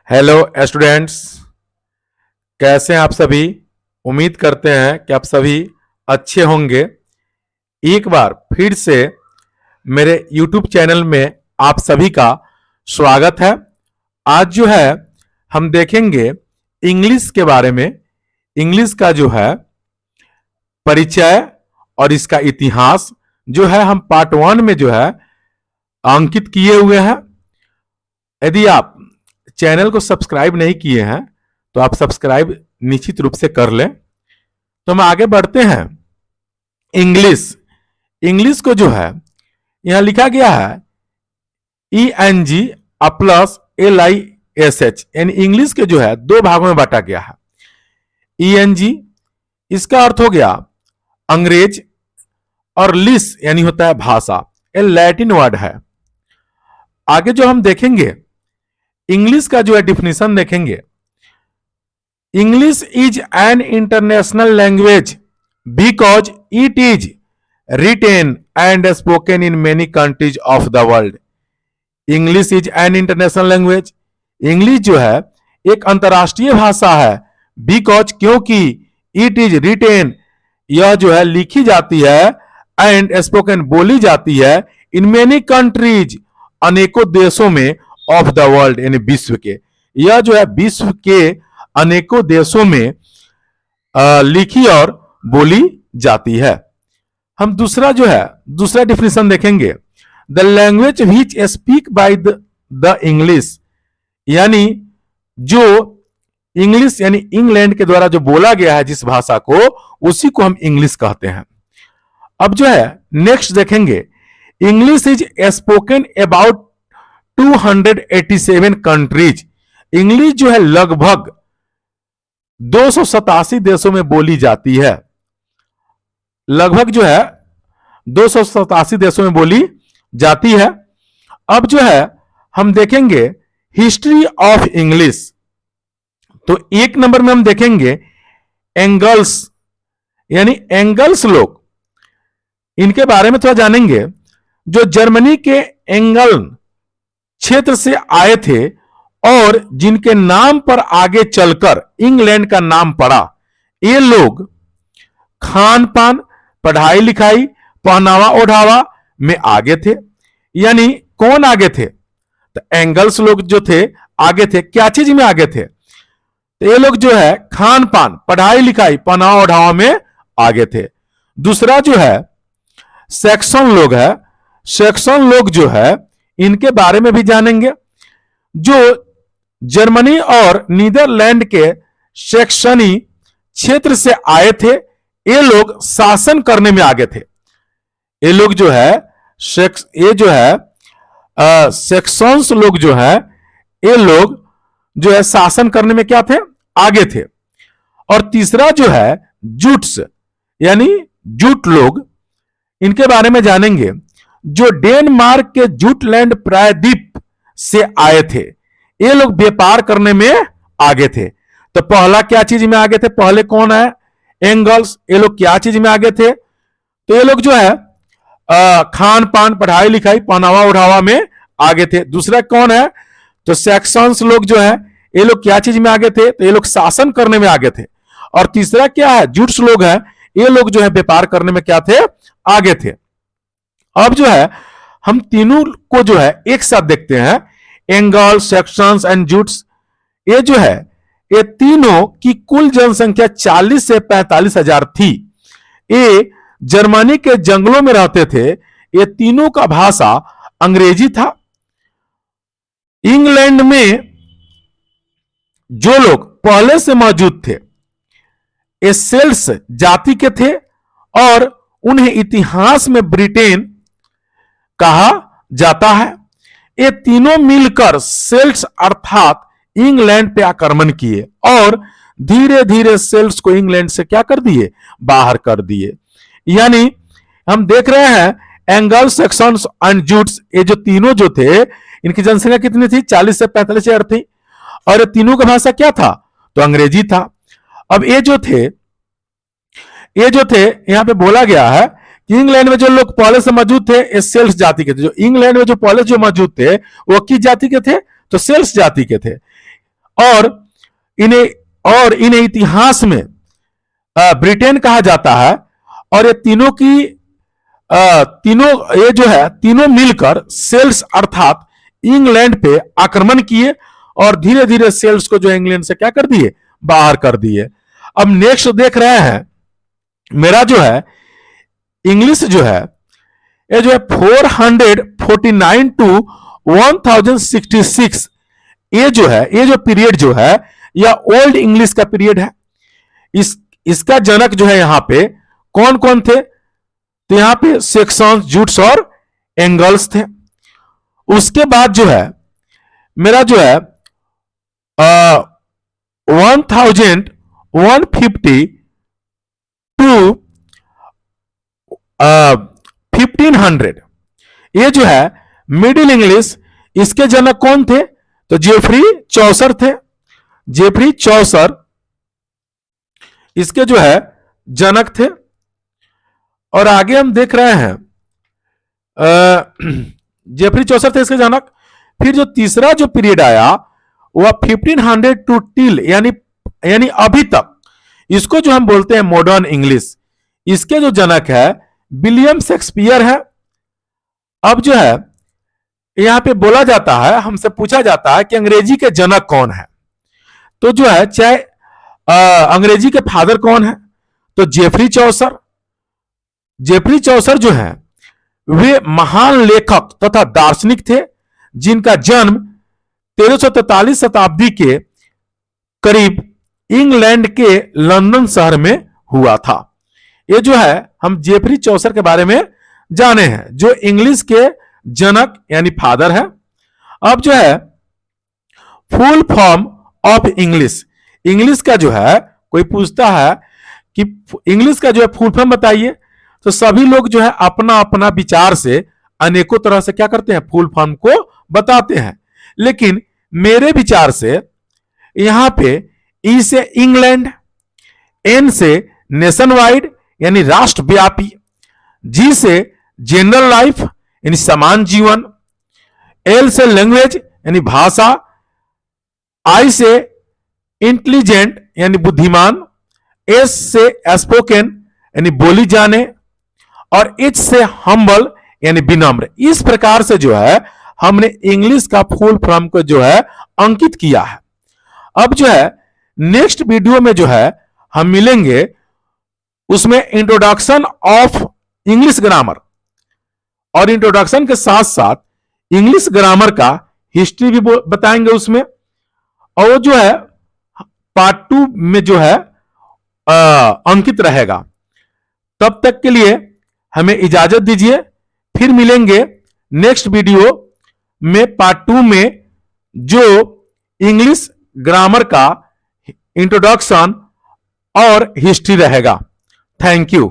Hello students, कैसे हैं आप सभी। उम्मीद करते हैं कि आप सभी अच्छे होंगे। एक बार फिर से मेरे YouTube चैनल में आप सभी का स्वागत है। आज जो है हम देखेंगे इंग्लिश के बारे में। इंग्लिश का जो है परिचय और इसका इतिहास जो है हम पार्ट 1 में जो है अंकित किए हुए हैं। यदि आप चैनल को सब्सक्राइब नहीं किए हैं तो आप सब्सक्राइब निश्चित रूप से कर लें। तो हम आगे बढ़ते हैं। इंग्लिश इंग्लिश को जो है यहां लिखा गया है ENG प्लस LISH, यानी इंग्लिश के जो है दो भागों में बांटा गया है। ENG इसका अर्थ हो गया अंग्रेज, और लिस यानी होता है भाषा। ये लैटिन वर्ड है। आगे जो हम देखेंगे इंग्लिश का जो है डिफिनेशन देखेंगे। English is an international language because it is written and spoken in many countries of the world. English is an international language, English जो है एक अंतरराष्ट्रीय भाषा है। बिकॉज क्योंकि इट इज रिटेन यह जो है लिखी जाती है, एंड स्पोकन बोली जाती है, इन मेनी कंट्रीज अनेकों देशों में ऑफ द वर्ल्ड यानी विश्व के। यह जो है विश्व के अनेकों देशों में लिखी और बोली जाती है। हम दूसरा जो है दूसरा डिफिनेशन देखेंगे। The language which speak by the English, यानी जो इंग्लिश यानी इंग्लैंड के द्वारा जो बोला गया है जिस भाषा को, उसी को हम इंग्लिश कहते हैं। अब जो है नेक्स्ट देखेंगे। English is spoken about 287 countries. English जो है लगभग 287 देशों में बोली जाती है। लगभग जो है 287 देशों में बोली जाती है। अब जो है हम देखेंगे हिस्ट्री ऑफ इंग्लिश। तो एक नंबर में हम देखेंगे एंगल्स, यानी एंगल्स लोग, इनके बारे में थोड़ा जानेंगे। जो जर्मनी के एंगल क्षेत्र से आए थे और जिनके नाम पर आगे चलकर इंग्लैंड का नाम पड़ा। ये लोग खान पान, पढ़ाई लिखाई, पहनावा ओढ़ावा में आगे थे। यानी कौन आगे थे? तो एंगल्स लोग जो थे आगे थे। क्या चीज में आगे थे? तो ये लोग जो है खान पान, पढ़ाई लिखाई, पहनावा ओढ़ावा में आगे थे। दूसरा जो है सेक्शन लोग है। सेक्शन लोग जो है इनके बारे में भी जानेंगे। जो जर्मनी और नीदरलैंड के सेक्शनी क्षेत्र से आए थे, ये लोग शासन करने में आगे थे। ये लोग जो है ये जो है सेक्शंस लोग जो है, ये लोग जो है शासन करने में क्या थे? आगे थे। और तीसरा जो है जूट्स, यानी जूट लोग, इनके बारे में जानेंगे। जो डेनमार्क के जूटलैंड प्रायद्वीप से आए थे, ये लोग व्यापार करने में आगे थे। तो पहला क्या चीज में आगे थे? पहले कौन है? एंगल्स। ये लोग क्या चीज में आगे थे? तो ये लोग जो है खान पान, पढ़ाई लिखाई, पहनावा ओढ़ावा में आगे थे। दूसरा कौन है? तो सेक्शंस लोग जो है, ये लोग क्या चीज में आगे थे? तो ये लोग शासन करने में आगे थे। और तीसरा क्या है? जूट्स लोग हैं, ये लोग जो है व्यापार करने में क्या थे? आगे थे। अब जो है हम तीनों को जो है एक साथ देखते हैं। एंगल, सेक्शंस एंड जूट्स, ये जो है ये तीनों की कुल जनसंख्या 40 से 45 हजार थी। ये जर्मनी के जंगलों में रहते थे। ये तीनों का भाषा अंग्रेजी था। इंग्लैंड में जो लोग पहले से मौजूद थे, ये सेल्ट्स जाति के थे और उन्हें इतिहास में ब्रिटेन कहा जाता है। ये तीनों मिलकर सेल्ट्स अर्थात इंग्लैंड पे आक्रमण किए और धीरे धीरे सेल्ट्स को इंग्लैंड से क्या कर दिए? बाहर कर दिए। यानी हम देख रहे हैं एंगल, सेक्शंस एंड जूट्स, ये जो तीनों जो थे, इनकी जनसंख्या कितनी थी? 40 से 45 हजार थी। और ये तीनों का भाषा क्या था? तो अंग्रेजी था। अब ये जो थे यहां पे बोला गया है कि इंग्लैंड में जो लोग पहले से मौजूद थे, ये सेल्ट्स जाति के थे। जो इंग्लैंड में जो पहले जो मौजूद थे वो किस जाति के थे? तो सेल्ट्स जाति के थे। और इन्हें इतिहास में ब्रिटेन कहा जाता है। और ये तीनों की तीनों ये जो है तीनों मिलकर सेल्स अर्थात इंग्लैंड पे आक्रमण किए और धीरे धीरे सेल्स को जो इंग्लैंड से क्या कर दिए, बाहर कर दिए। अब नेक्स्ट देख रहे हैं मेरा जो है इंग्लिश जो है ये जो है 449 टू 1066 ये जो पीरियड जो है यह ओल्ड इंग्लिश का पीरियड है। इसका जनक जो है यहां पे कौन कौन थे, तो यहां पे सेक्सन्स, जूट्स और एंगल्स थे। उसके बाद जो है मेरा जो है 1150 टू 1500 ये जो है मिडिल इंग्लिश, इसके जनक कौन थे, तो जेफरी चौसर थे। जेफरी चौसर इसके जो है जनक थे। और आगे हम देख रहे हैं जेफरी चौसर थे इसके जनक। फिर जो तीसरा जो पीरियड आया वह 1500 टू टिल यानी अभी तक, इसको जो हम बोलते हैं मॉडर्न इंग्लिश, इसके जो जनक है विलियम शेक्सपियर है। अब जो है यहां पे बोला जाता है, हमसे पूछा जाता है कि अंग्रेजी के जनक कौन है, तो जो है चाहे अंग्रेजी के फादर कौन है, तो जेफरी चौसर। जेफरी चौसर जो है वे महान लेखक तथा दार्शनिक थे जिनका जन्म 1343 शताब्दी के करीब इंग्लैंड के लंदन शहर में हुआ था। ये जो है हम जेफरी चौसर के बारे में जाने हैं जो इंग्लिश के जनक यानी फादर है। अब जो है full form of English, English का जो है कोई पूछता है कि इंग्लिश का जो है फुल फॉर्म बताइए, तो सभी लोग जो है अपना अपना विचार से अनेकों तरह से क्या करते हैं, फुल फॉर्म को बताते हैं। लेकिन मेरे विचार से यहां पे ई से इंग्लैंड, एन से नेशन वाइड यानी राष्ट्रव्यापी, जी से जनरल लाइफ यानी समान जीवन, एल से लैंग्वेज यानी भाषा, आई से इंटेलिजेंट यानी बुद्धिमान, एस से स्पोकन यानी बोली जाने, और एच से हम्बल यानी विनम्र। इस प्रकार से जो है हमने इंग्लिश का फुल फॉर्म को जो है अंकित किया है। अब जो है नेक्स्ट वीडियो में जो है हम मिलेंगे, उसमें इंट्रोडक्शन ऑफ इंग्लिश ग्रामर, और इंट्रोडक्शन के साथ साथ इंग्लिश ग्रामर का हिस्ट्री भी बताएंगे उसमें। और वो जो है पार्ट 2 में जो है अंकित रहेगा। तब तक के लिए हमें इजाजत दीजिए, फिर मिलेंगे नेक्स्ट वीडियो में पार्ट 2 में जो इंग्लिश ग्रामर का इंट्रोडक्शन और हिस्ट्री रहेगा। Thank you.